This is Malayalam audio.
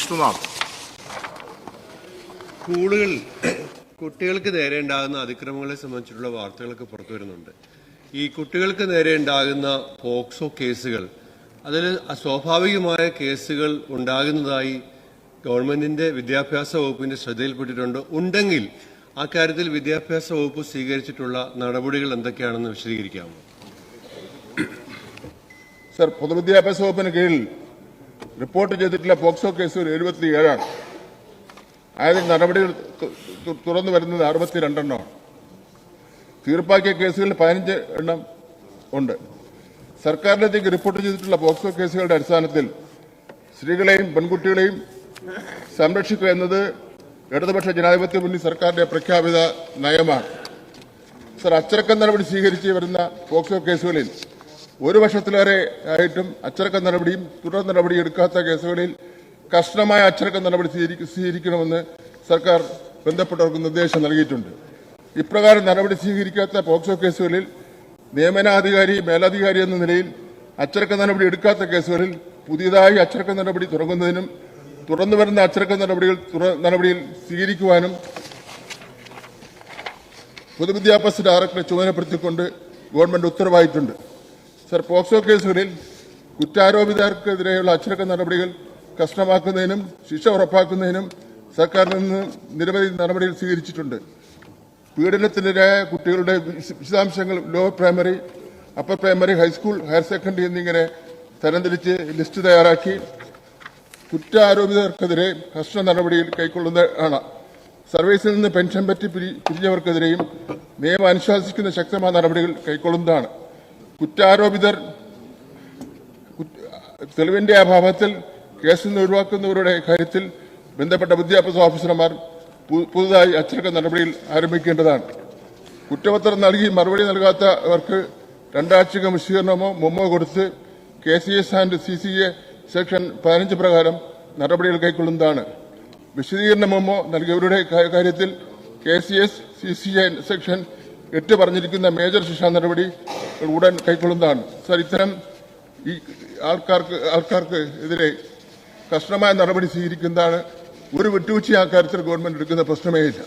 കുമാർ. സ്കൂളുകളിൽ കുട്ടികൾക്ക് നേരെ ഉണ്ടാകുന്ന അതിക്രമങ്ങളെ സംബന്ധിച്ചിട്ടുള്ള വാർത്തകളൊക്കെ പുറത്തു വരുന്നുണ്ട്. ഈ കുട്ടികൾക്ക് നേരെ ഉണ്ടാകുന്ന പോക്സോ കേസുകൾ, അതിൽ സ്വാഭാവികമായ കേസുകൾ ഉണ്ടാകുന്നതായി ഗവൺമെന്റിന്റെ വിദ്യാഭ്യാസ വകുപ്പിന്റെ ശ്രദ്ധയിൽപ്പെട്ടിട്ടുണ്ട്. ഉണ്ടെങ്കിൽ അക്കാര്യത്തിൽ വിദ്യാഭ്യാസ വകുപ്പ് സ്വീകരിച്ചിട്ടുള്ള നടപടികൾ എന്തൊക്കെയാണെന്ന് വിശദീകരിക്കാമോ? സർ, പൊതുവിദ്യാഭ്യാസ വകുപ്പിന് കീഴിൽ റിപ്പോർട്ട് ചെയ്തിട്ടുള്ള പോക്സോ കേസുകൾ 77ആണ്. അതിൽ നടപടികൾ തുറന്നു വരുന്നത് 62 എണ്ണമാണ്. തീർപ്പാക്കിയ കേസുകളിൽ 15 എണ്ണം ഉണ്ട്. സർക്കാരിലേക്ക് റിപ്പോർട്ട് ചെയ്തിട്ടുള്ള പോക്സോ കേസുകളുടെ അടിസ്ഥാനത്തിൽ സ്ത്രീകളെയും പെൺകുട്ടികളെയും സംരക്ഷിക്കുക എന്നത് ഇടതുപക്ഷ ജനാധിപത്യ മുന്നണി സർക്കാരിന്റെ പ്രഖ്യാപിത നയമാണ്. സർ, അച്ചടക്ക നടപടി സ്വീകരിച്ച് വരുന്ന പോക്സോ കേസുകളിൽ 1 വർഷത്തിലേറെ ആയിട്ടും അച്ചടക്ക നടപടിയും തുടർ നടപടി എടുക്കാത്ത കേസുകളിൽ കർശനമായ അച്ചടക്ക നടപടി സ്വീകരിക്കണമെന്ന് സർക്കാർ ബന്ധപ്പെട്ടവർക്ക് നിർദ്ദേശം നൽകിയിട്ടുണ്ട്. ഇപ്രകാരം നടപടി സ്വീകരിക്കാത്ത പോക്സോ കേസുകളിൽ നിയമനാധികാരി, മേലധികാരി എന്ന നിലയിൽ അച്ചടക്ക നടപടി എടുക്കാത്ത കേസുകളിൽ പുതിയതായി അച്ചടക്ക നടപടി തുടങ്ങുന്നതിനും തുടർന്നു വരുന്ന അച്ചടക്ക നടപടിയിൽ സ്വീകരിക്കുവാനും പൊതുവിദ്യാഭ്യാസ ഡയറക്ടറെ ചുമതലപ്പെടുത്തിക്കൊണ്ട് ഗവൺമെന്റ് ഉത്തരവായിട്ടുണ്ട്. സർ, പോക്സോ കേസുകളിൽ കുറ്റാരോപിതർക്കെതിരെയുള്ള അച്ചടക്ക നടപടികൾ കർശനമാക്കുന്നതിനും ശിക്ഷ ഉറപ്പാക്കുന്നതിനും സർക്കാരിൽ നിന്ന് നിരവധി നടപടികൾ സ്വീകരിച്ചിട്ടുണ്ട്. പീഡനത്തിനെതിരായ കുട്ടികളുടെ വിശദാംശങ്ങൾ lower primary, upper primary, high school, higher secondary എന്നിങ്ങനെ തരംതിരിച്ച് ലിസ്റ്റ് തയ്യാറാക്കി കുറ്റാരോപിതർക്കെതിരെ കർശന നടപടിയിൽ കൈക്കൊള്ളുന്നതാണ്. സർവീസിൽ നിന്ന് പെൻഷൻ പറ്റി പിരിഞ്ഞവർക്കെതിരെയും നിയമം അനുശാസിക്കുന്ന ശക്തമായ നടപടികൾ കൈക്കൊള്ളുന്നതാണ്. കുറ്റാരോപിതർ തെളിവിന്റെ അഭാവത്തിൽ കേസിൽ നിന്ന് ഒഴിവാക്കുന്നവരുടെ കാര്യത്തിൽ ബന്ധപ്പെട്ട വിദ്യാഭ്യാസ ഓഫീസർമാർ പുതുതായി അച്ചടക്ക നടപടിയിൽ ആരംഭിക്കേണ്ടതാണ്. കുറ്റപത്രം നൽകി മറുപടി നൽകാത്തവർക്ക് 2 ആഴ്ചയ്ക്ക് വിശദീകരണമോ മെമ്മോ കൊടുത്ത് KCS ആൻഡ് CCA സെക്ഷൻ 15 പ്രകാരം നടപടികൾ കൈക്കൊള്ളുന്നതാണ്. വിശദീകരണ മെമ്മോ നൽകിയവരുടെ കാര്യത്തിൽ KCS CCA സെക്ഷൻ 8 പറഞ്ഞിരിക്കുന്ന മേജർ ശിക്ഷാ നടപടി ഉടൻ കൈക്കൊള്ളുന്നതാണ്. സർ, ഇത്തരം ഈ ആൾക്കാർക്ക് എതിരെ കർശനമായ നടപടി സ്വീകരിക്കുന്നതാണ്. ഒരു വിട്ടുവീഴ്ച ആ കാര്യത്തിൽ ഗവൺമെന്റ് എടുക്കുന്ന പ്രശ്നമേ ഇല്ല.